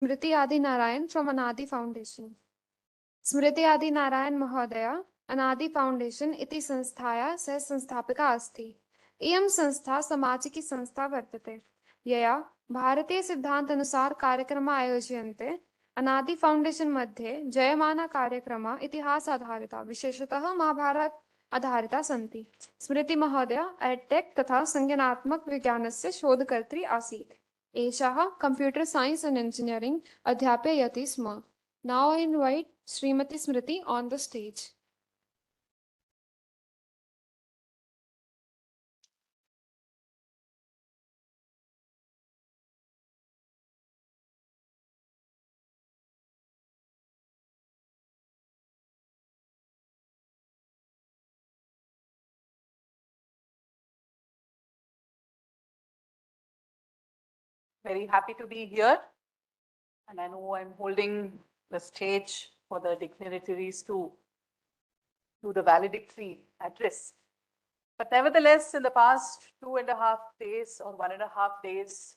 Smrithi Adinarayanan from Anaadi Foundation. Smrithi Adinarayanan Mahodaya, Anaadi Foundation इति संस्थाया सह संस्थापिका अस्ति। इयं संस्था सामाजिकी संस्था वर्तते, यया भारतीय सिद्धांत अनुसार कार्यक्रम आयोज्यन्ते। अनादि फाउंडेशन मध्ये जयमाना कार्यक्रम इतिहास आधारिता, विशेषतः महाभारत आधारिता सन्ति। स्मृति महोदया एडटेक तथा संज्ञानात्मक विज्ञानस्य शोधकर्त्री आसीत्। एषः कंप्यूटर साइंस एंड इंजीनियरिंग अध्यापयति स्म। Now I invite Srimati Smriti on the stage. Very happy to be here, and I know I'm holding the stage for the dignitaries to do the valedictory address. But nevertheless, in the past 2.5 days or 1.5 days,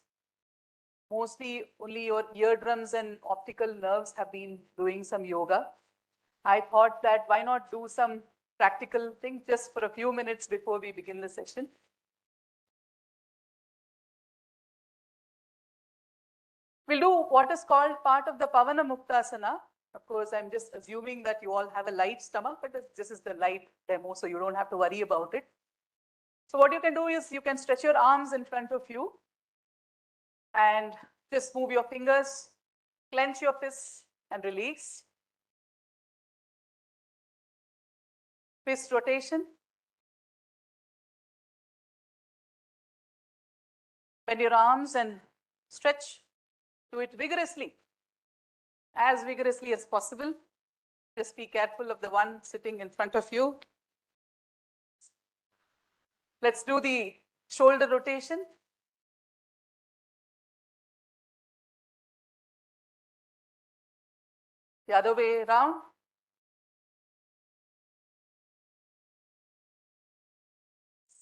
mostly only your eardrums and optical nerves have been doing some yoga. I thought that why not do some practical thing just for a few minutes before we begin the session. We'll do what is called part of the Pavana Muktasana. Of course, I'm just assuming that you all have a light stomach, but this is the light demo, so you don't have to worry about it. So what you can do is you can stretch your arms in front of you and just move your fingers, clench your fists and release. Fist rotation. Bend your arms and stretch. Do it vigorously, as vigorously as possible. Just be careful of the one sitting in front of you. Let's do the shoulder rotation. The other way around.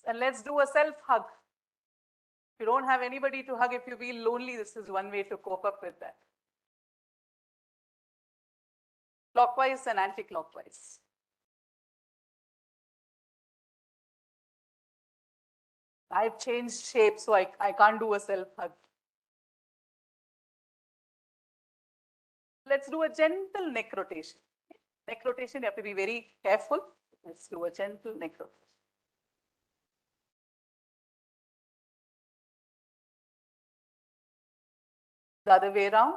And let's do a self-hug. If you don't have anybody to hug, if you feel lonely, this is one way to cope up with that. Clockwise and anti-clockwise. I've changed shape, so I can't do a self-hug. Let's do a gentle neck rotation. Neck rotation, you have to be very careful. Let's do a gentle neck rotation. The other way around.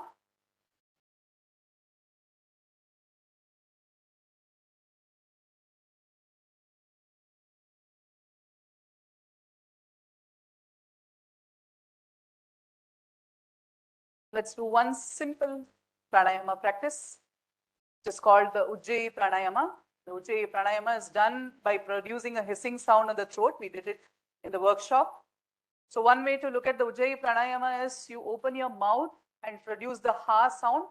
Let's do one simple pranayama practice, which is called the Ujjayi pranayama. The Ujjayi pranayama is done by producing a hissing sound on the throat. We did it in the workshop. So one way to look at the Ujjayi pranayama is you open your mouth and produce the ha sound.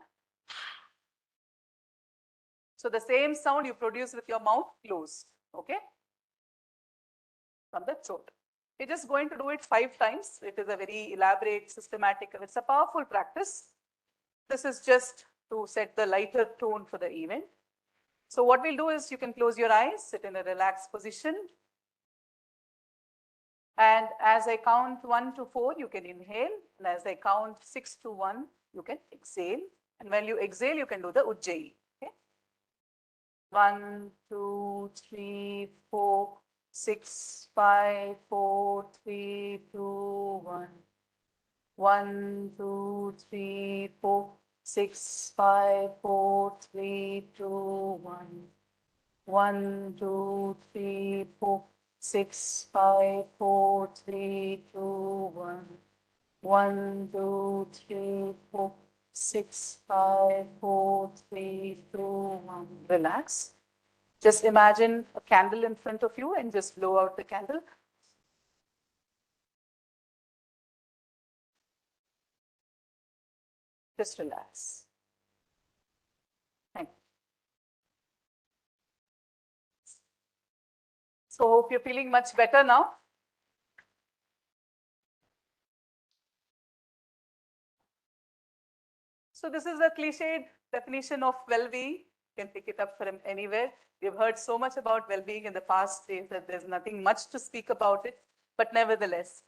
So the same sound you produce with your mouth closed, okay? From the throat. We're just going to do it 5 times. It is a very elaborate, systematic, it's a powerful practice. This is just to set the lighter tone for the event. So what we'll do is you can close your eyes, sit in a relaxed position. And as I count 1 to 4, you can inhale. And as I count 6 to 1, you can exhale. And when you exhale, you can do the Ujjayi. Okay? 1, 2, 3, 4, 6, 5, 4, 3, 2, 1. 1, 2, 3, 4, 6, 5, 4, 3, 2, 1. 1, 2, 3, 4, 6, 5, 4, 3, 2, 1. 1, 2, 3, 4, 6, 5, 4, 3, 2, 1. Relax. Just imagine a candle in front of you and just blow out the candle. Just relax. Thank you. So hope you're feeling much better now. So this is a cliched definition of well-being. You can pick it up from anywhere. We've heard so much about well-being in the past days that there's nothing much to speak about it, but nevertheless.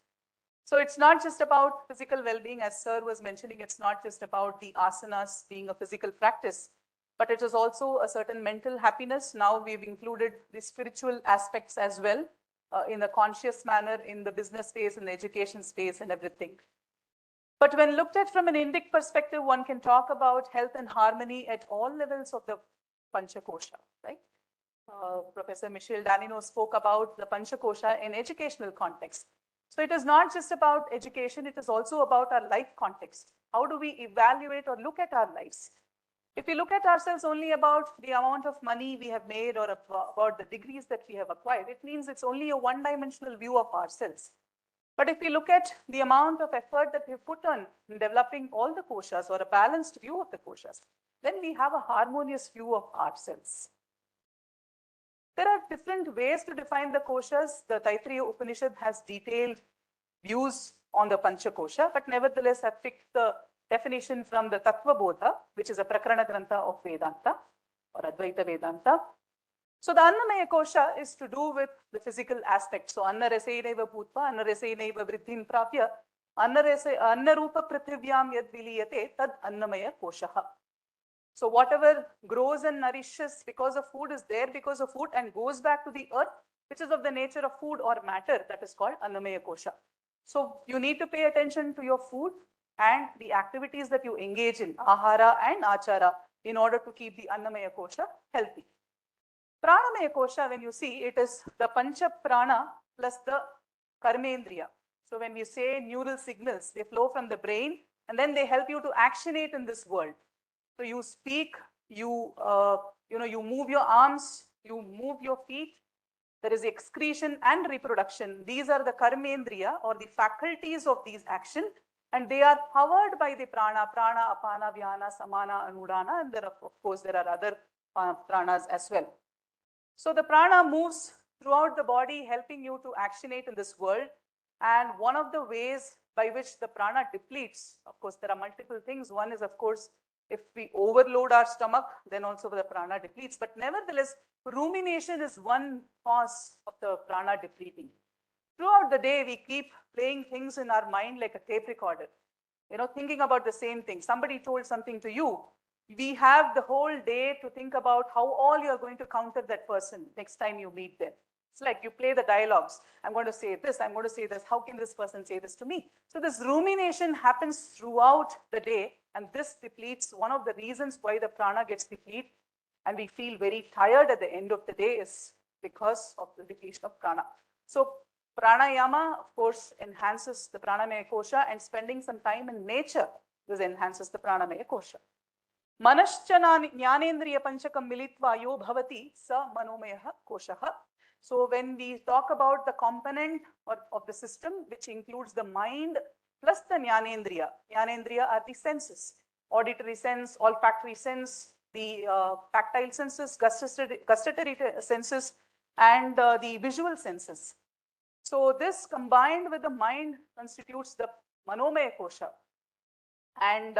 So it's not just about physical well-being, as Sir was mentioning, it's not just about the asanas being a physical practice, but it is also a certain mental happiness. Now we've included the spiritual aspects as well in a conscious manner in the business space, in the education space and everything. But when looked at from an Indic perspective, one can talk about health and harmony at all levels of the Panchakosha, right? Professor Michel Danino spoke about the Panchakosha in educational context. So it is not just about education, it is also about our life context. How do we evaluate or look at our lives? If we look at ourselves only about the amount of money we have made or about the degrees that we have acquired, it means it's only a one-dimensional view of ourselves. But if we look at the amount of effort that we put on in developing all the koshas or a balanced view of the koshas, then we have a harmonious view of ourselves. There are different ways to define the koshas. The Taittiriya Upanishad has detailed views on the Panchakosha, but nevertheless I've picked the definition from the Tattva Bodha, which is a Prakarana Grantha of Vedanta or Advaita Vedanta. So the Annamaya Kosha is to do with the physical aspect. So Anna Rasainaiva Bhutva, Anna Rasainaiva Vriddhim Prapya, Anna Rupa Prithivyam Yad Viliyate, Tad Annamaya Koshaha. So whatever grows and nourishes because of food is there because of food and goes back to the earth, which is of the nature of food or matter, that is called Annamaya Kosha. So you need to pay attention to your food and the activities that you engage in, Ahara and Achara, in order to keep the Annamaya Kosha healthy. Pranamaya Kosha, when you see, it is the Pancha Prana plus the Karmendriya. So when we say neural signals, they flow from the brain and then they help you to actionate in this world. So you speak, you move your arms, you move your feet. There is excretion and reproduction. These are the karmendriya or the faculties of these action, and they are powered by the prana, apana, vyana, samana, anudana, and of course there are other pranas as well. So the prana moves throughout the body, helping you to actionate in this world. And one of the ways by which the prana depletes, of course, there are multiple things. One is, of course, if we overload our stomach, then also the prana depletes. But nevertheless, rumination is one cause of the prana depleting. Throughout the day, we keep playing things in our mind like a tape recorder, thinking about the same thing. Somebody told something to you. We have the whole day to think about how all you're going to counter that person next time you meet them. It's like you play the dialogues. I'm going to say this, I'm going to say this. How can this person say this to me? So this rumination happens throughout the day, and this depletes. One of the reasons why the prana gets depleted and we feel very tired at the end of the day is because of the depletion of prana. So pranayama, of course, enhances the pranamaya kosha, and spending some time in nature, this enhances the pranamaya kosha. Manascha jnanendriya panchakam militva yo bhavati sa manomaya koshaha. So when we talk about the component of the system, which includes the mind plus the jnanendriya, jnanendriya are the senses, auditory sense, olfactory sense, the tactile senses, gustatory senses, and the visual senses. So this combined with the mind constitutes the manomaya kosha. And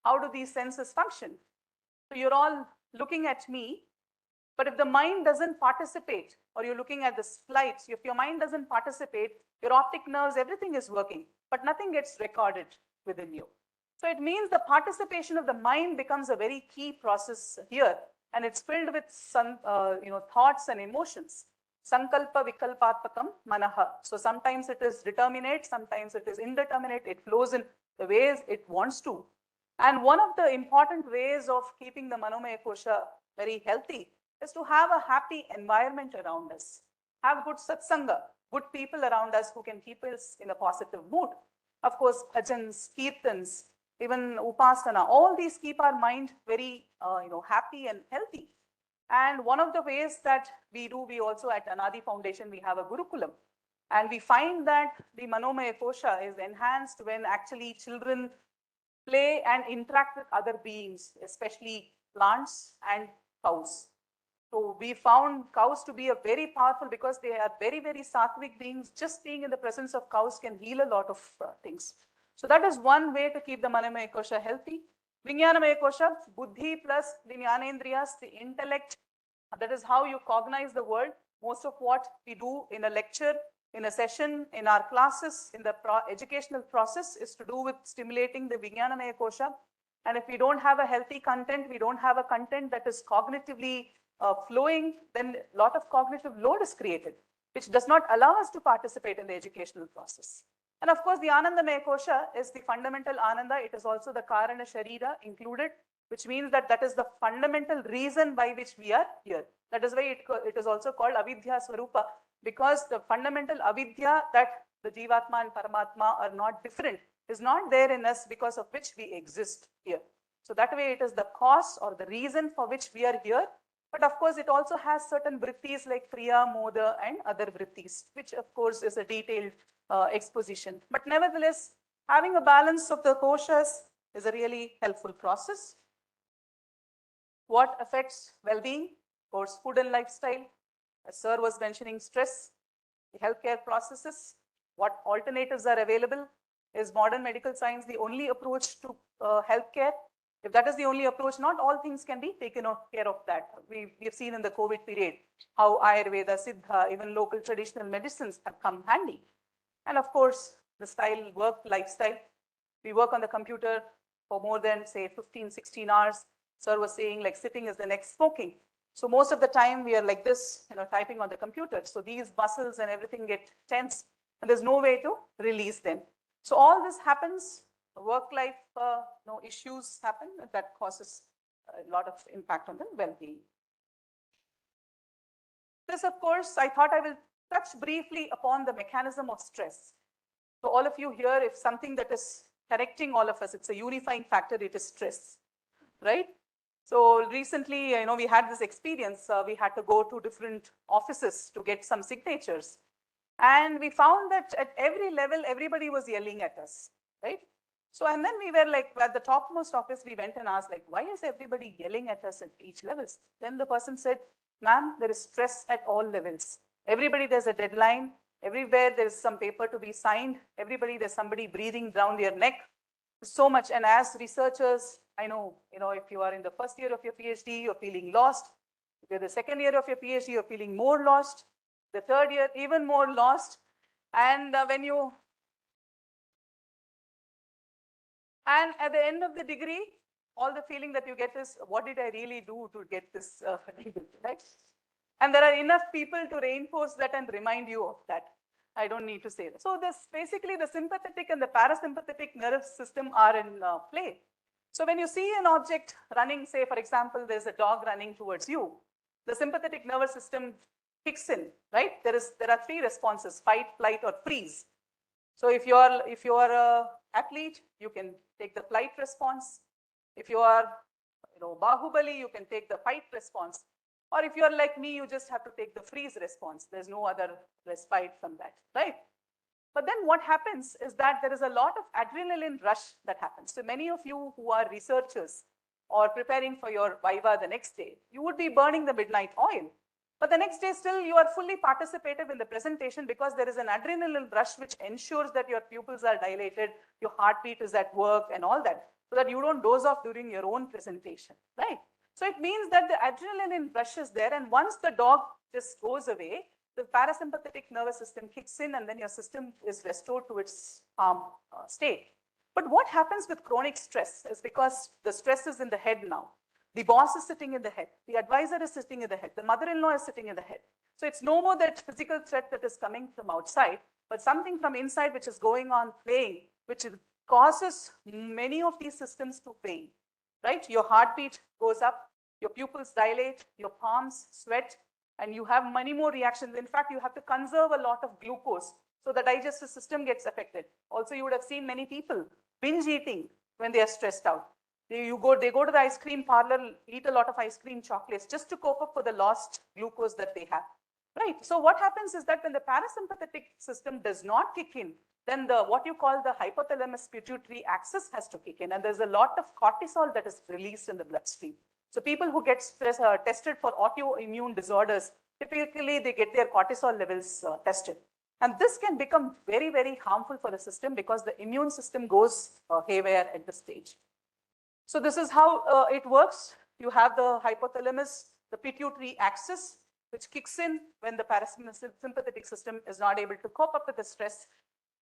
how do these senses function? So you're all looking at me, but if the mind doesn't participate, or you're looking at the slides, if your mind doesn't participate, your optic nerves, everything is working, but nothing gets recorded within you. So it means the participation of the mind becomes a very key process here, and it's filled with some, thoughts and emotions. Sankalpa vikalpatpakam manaha. So sometimes it is determinate, sometimes it is indeterminate. It flows in the ways it wants to. And one of the important ways of keeping the manomaya kosha very healthy is to have a happy environment around us. Have good satsanga, good people around us who can keep us in a positive mood. Of course, bhajans, kirtans, even upasana, all these keep our mind very happy and healthy. And one of the ways that we also at Anaadi Foundation, we have a Gurukulam. And we find that the manomaya kosha is enhanced when actually children play and interact with other beings, especially plants and cows. So we found cows to be a very powerful, because they are very, very sattvic beings. Just being in the presence of cows can heal a lot of things. So that is one way to keep the manomaya kosha healthy. Vijnanamaya kosha, buddhi plus the jnanendriyas, the intellect. That is how you cognize the world. Most of what we do in a lecture, in a session, in our classes, in the educational process is to do with stimulating the Vijnanamaya kosha. And if we don't have a healthy content, we don't have a content that is cognitively flowing, then a lot of cognitive load is created, which does not allow us to participate in the educational process. And of course, the Anandamaya kosha is the fundamental Ananda. It is also the Karana Sharira included, which means that that is the fundamental reason by which we are here. That is why it is also called Avidya Swarupa, because the fundamental Avidya, that the Jivatma and Paramatma are not different, is not there in us, because of which we exist here. So that way it is the cause or the reason for which we are here. But of course, it also has certain vrittis like Kriya, Moda and other vrittis, which of course is a detailed exposition. But nevertheless, having a balance of the koshas is a really helpful process. What affects well-being? Of course, food and lifestyle. As Sir was mentioning, stress, the healthcare processes, what alternatives are available. Is modern medical science the only approach to healthcare? If that is the only approach, not all things can be taken care of that. We have seen in the COVID period how Ayurveda, Siddha, even local traditional medicines have come handy. And of course, the style, work, lifestyle. We work on the computer for more than, say, 15, 16 hours. Sir was saying like sitting is the next smoking. So most of the time we are like this, typing on the computer. So these muscles and everything get tense and there's no way to release them. So all this happens, work-life issues happen, that causes a lot of impact on the well-being. This, of course, I thought I will touch briefly upon the mechanism of stress. So all of you here, if something that is connecting all of us, it's a unifying factor, it is stress, right? So recently, we had this experience. We had to go to different offices to get some signatures. And we found that at every level, everybody was yelling at us, right? So, and then we were like, at the topmost office, we went and asked, like, why is everybody yelling at us at each level? Then the person said, ma'am, there is stress at all levels. Everybody, there's a deadline. Everywhere there's some paper to be signed. Everybody, there's somebody breathing down their neck. So much. And as researchers, I know, if you are in the first year of your PhD, you're feeling lost. If you're the second year of your PhD, you're feeling more lost. The third year, even more lost. And and at the end of the degree, all the feeling that you get is, what did I really do to get this degree, right? And there are enough people to reinforce that and remind you of that. I don't need to say that. So this basically the sympathetic and the parasympathetic nervous system are in play. So when you see an object running, say for example, there's a dog running towards you, the sympathetic nervous system kicks in, right? There are three responses: fight, flight, or freeze. So if you are an athlete, you can take the flight response. If you are Bahubali, you can take the fight response. Or if you're like me, you just have to take the freeze response. There's no other respite from that, right? But then what happens is that there is a lot of adrenaline rush that happens. So many of you who are researchers or preparing for your Viva the next day, you would be burning the midnight oil. But the next day still you are fully participative in the presentation because there is an adrenaline rush which ensures that your pupils are dilated, your heartbeat is at work and all that, so that you don't doze off during your own presentation, right? So it means that the adrenaline rush is there, and once the dog just goes away, the parasympathetic nervous system kicks in and then your system is restored to its calm state. But what happens with chronic stress is because the stress is in the head now. The boss is sitting in the head. The advisor is sitting in the head. The mother-in-law is sitting in the head. So it's no more that physical threat that is coming from outside, but something from inside which is going on playing, which causes many of these systems to pain, right? Your heartbeat goes up, your pupils dilate, your palms sweat, and you have many more reactions. In fact, you have to conserve a lot of glucose, so the digestive system gets affected. Also, you would have seen many people binge eating when they are stressed out. They go to the ice cream parlor, eat a lot of ice cream chocolates just to cope up for the lost glucose that they have, right? So what happens is that when the parasympathetic system does not kick in, then what you call the hypothalamus pituitary axis has to kick in, and there's a lot of cortisol that is released in the bloodstream. So people who get tested for autoimmune disorders, typically they get their cortisol levels tested. And this can become very, very harmful for the system because the immune system goes haywire at this stage. So this is how it works. You have the hypothalamus, the pituitary axis, which kicks in when the parasympathetic system is not able to cope up with the stress.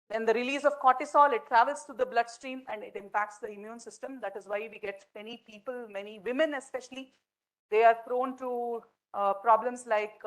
Then the release of cortisol, it travels to the bloodstream and it impacts the immune system. That is why we get many people, many women especially, they are prone to problems like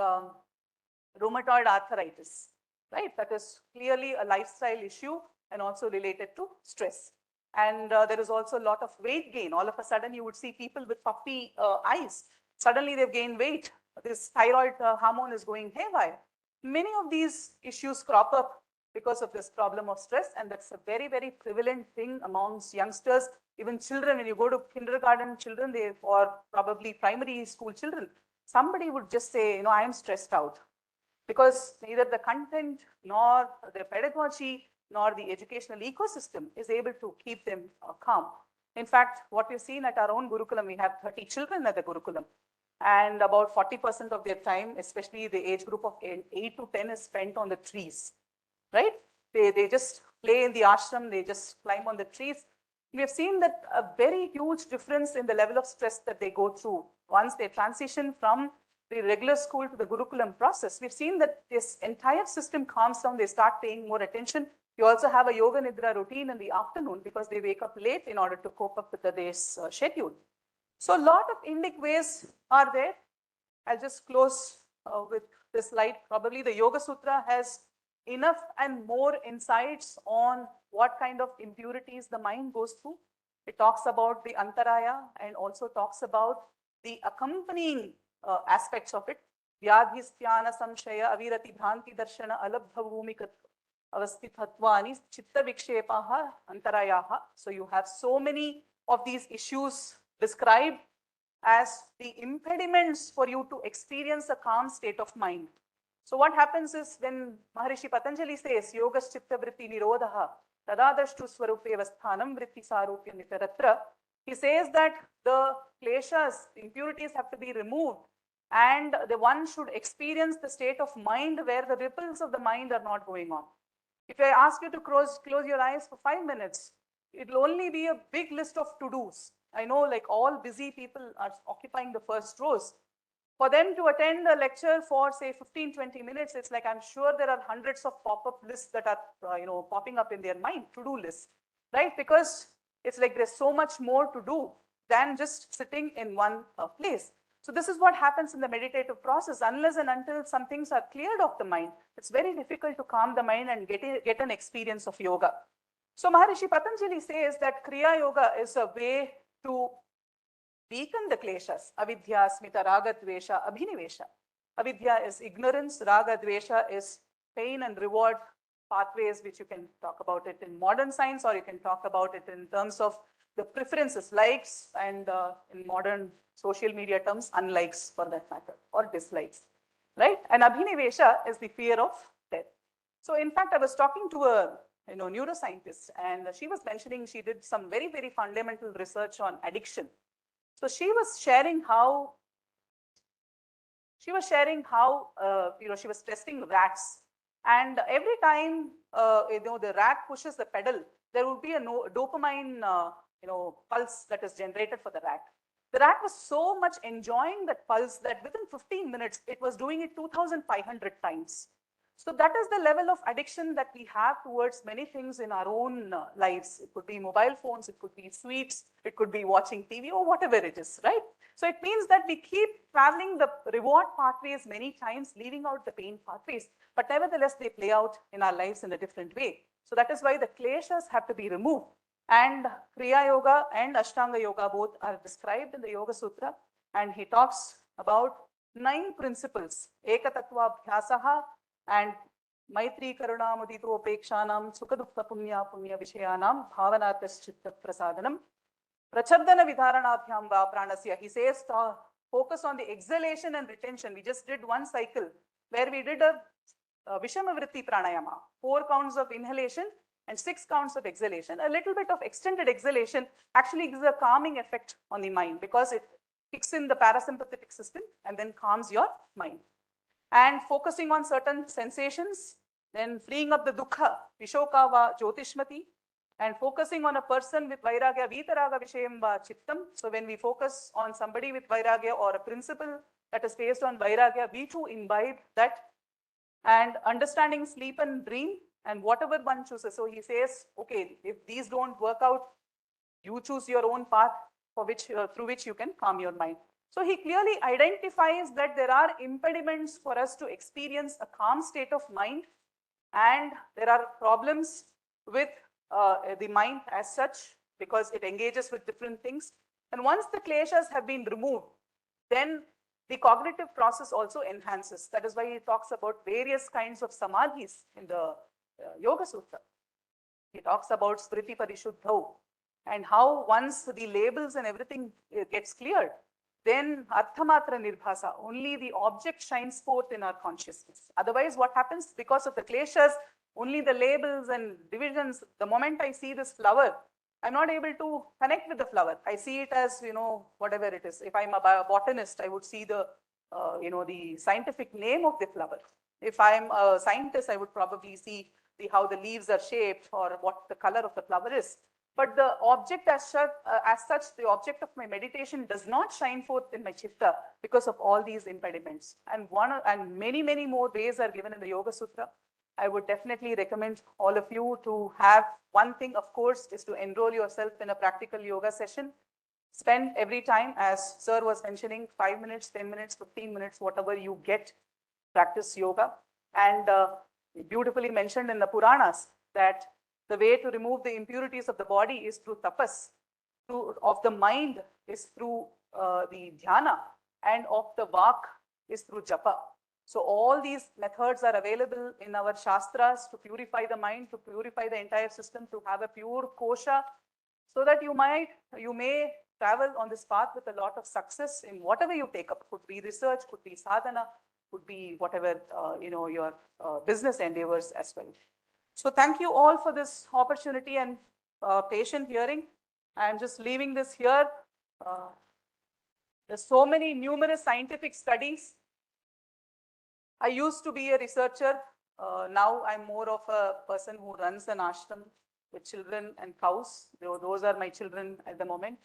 rheumatoid arthritis, right? That is clearly a lifestyle issue and also related to stress. And there is also a lot of weight gain. All of a sudden, you would see people with puffy eyes. Suddenly, they've gained weight. This thyroid hormone is going haywire. Many of these issues crop up because of this problem of stress, and that's a very, very prevalent thing amongst youngsters, even children. When you go to kindergarten children, or probably primary school children, somebody would just say, I am stressed out, because neither the content nor the pedagogy nor the educational ecosystem is able to keep them calm. In fact, what we've seen at our own Gurukulam, we have 30 children at the Gurukulam, and about 40% of their time, especially the age group of 8 to 10, is spent on the trees, right? They just play in the ashram, they just climb on the trees. We have seen that a very huge difference in the level of stress that they go through once they transition from the regular school to the Gurukulam process. We've seen that this entire system calms down, they start paying more attention. You also have a yoga nidra routine in the afternoon because they wake up late in order to cope up with the day's schedule. So a lot of indic ways are there. I'll just close with this slide. Probably the Yoga Sutra has enough and more insights on what kind of impurities the mind goes through. It talks about the antaraya and also talks about the accompanying aspects of it. Vyadhisthana samshaya avirati bhranti darshana alabdha bhumikat avastithatvani chitta vikshepaha antarayaha. So you have so many of these issues described as the impediments for you to experience a calm state of mind. So what happens is when Maharishi Patanjali says yogas chitta vritti nirodha tadadashtu swarupe vasthanam vritti sarupya nitaratra, he says that the kleshas, impurities have to be removed, and the one should experience the state of mind where the ripples of the mind are not going on. If I ask you to close your eyes for 5 minutes, it will only be a big list of to-dos. I know like all busy people are occupying the first rows. For them to attend a lecture for say 15-20 minutes, it's like I'm sure there are hundreds of pop-up lists that are popping up in their mind, to-do lists, right? Because it's like there's so much more to do than just sitting in one place. So this is what happens in the meditative process. Unless and until some things are cleared of the mind, it's very difficult to calm the mind and get an experience of yoga. So Maharishi Patanjali says that Kriya Yoga is a way to weaken the kleshas. Avidya, smita, raga, dvesha, abhinivesha. Avidya is ignorance, raga, dvesha is pain and reward pathways, which you can talk about it in modern science, or you can talk about it in terms of the preferences, likes, and in modern social media terms, unlikes for that matter, or dislikes, right? And abhinivesha is the fear of death. So in fact, I was talking to a neuroscientist, and she was mentioning she did some very, very fundamental research on addiction. So she was sharing how she was testing rats, and every time the rat pushes the pedal, there would be a dopamine pulse that is generated for the rat. The rat was so much enjoying that pulse that within 15 minutes, it was doing it 2,500 times. So that is the level of addiction that we have towards many things in our own lives. It could be mobile phones, it could be sweets, it could be watching TV, or whatever it is, right? So it means that we keep traveling the reward pathways many times, leaving out the pain pathways. But nevertheless, they play out in our lives in a different way. So that is why the kleshas have to be removed. And Kriya Yoga and Ashtanga Yoga both are described in the Yoga Sutra. And he talks about 9 principles. Ekatattva abhyasaha and Maitri Karuna Mudito Pekshanam Sukadukta Punya Punya Vishayanam Bhavanatas Chitta Prasadanam Prachabdana Vidharanabhyam Va Pranasya. He says focus on the exhalation and retention. We just did one cycle where we did a Vishamavritti Pranayama, 4 counts of inhalation and 6 counts of exhalation. A little bit of extended exhalation actually gives a calming effect on the mind because it kicks in the parasympathetic system and then calms your mind. And focusing on certain sensations, then freeing up the dukkha, Vishokava Jyotishmati, And focusing on a person with vairagya, vitaraga vishayam va chittam. So when we focus on somebody with vairagya or a principle that is based on vairagya, we too imbibe that. And understanding sleep and dream and whatever one chooses. So he says, okay, if these don't work out, you choose your own path for which, through which you can calm your mind. So he clearly identifies that there are impediments for us to experience a calm state of mind, and there are problems with the mind as such because it engages with different things. And once the kleshas have been removed, then the cognitive process also enhances. That is why he talks about various kinds of samadhis in the Yoga Sūtra. He talks about Smrithi Parishuddhau, and how once the labels and everything gets cleared, then Arthamatra Nirbhasa, only the object shines forth in our consciousness. Otherwise, what happens? Because of the kleshas, only the labels and divisions, the moment I see this flower, I'm not able to connect with the flower. I see it as, whatever it is. If I'm a botanist, I would see the, the scientific name of the flower. If I'm a scientist, I would probably see how the leaves are shaped or what the color of the flower is. But the object as such, the object of my meditation does not shine forth in my chitta because of all these impediments. And many, many more ways are given in the Yoga Sutra. I would definitely recommend all of you to have one thing, of course, is to enroll yourself in a practical yoga session. Spend every time, as sir was mentioning, 5 minutes, 10 minutes, 15 minutes, whatever you get, practice yoga. And beautifully mentioned in the Puranas that the way to remove the impurities of the body is through tapas, of the mind is through the dhyana, and of the vak is through japa. So all these methods are available in our shastras to purify the mind, to purify the entire system, to have a pure kosha, so that you may travel on this path with a lot of success in whatever you take up. Could be research, could be sadhana, could be whatever, your business endeavors as well. So thank you all for this opportunity and patient hearing. I'm just leaving this here. There's so many numerous scientific studies. I used to be a researcher. Now I'm more of a person who runs an ashram with children and cows. Those are my children at the moment.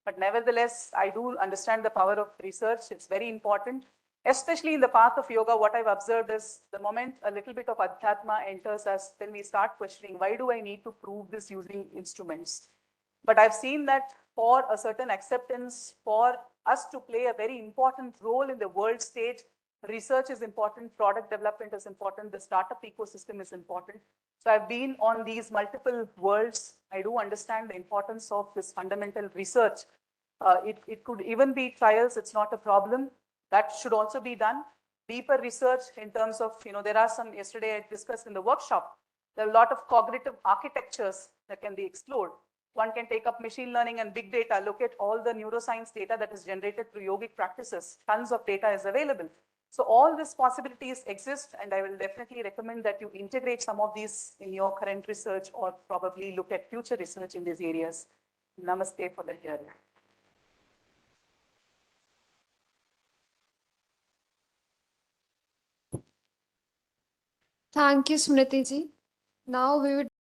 But nevertheless, I do understand the power of research. It's very important. Especially in the path of yoga, what I've observed is the moment a little bit of adhyatma enters us, then we start questioning, why do I need to prove this using instruments? But I've seen that for a certain acceptance, for us to play a very important role in the world stage, research is important, product development is important, the startup ecosystem is important. So I've been on these multiple worlds. I do understand the importance of this fundamental research. It could even be trials, it's not a problem. That should also be done. Deeper research in terms of, there are some, yesterday I discussed in the workshop, there are a lot of cognitive architectures that can be explored. One can take up machine learning and big data, look at all the neuroscience data that is generated through yogic practices. Tons of data is available. So all these possibilities exist, and I will definitely recommend that you integrate some of these in your current research or probably look at future research in these areas. Namaste for the hearing. Thank you, Smriti ji. Now we would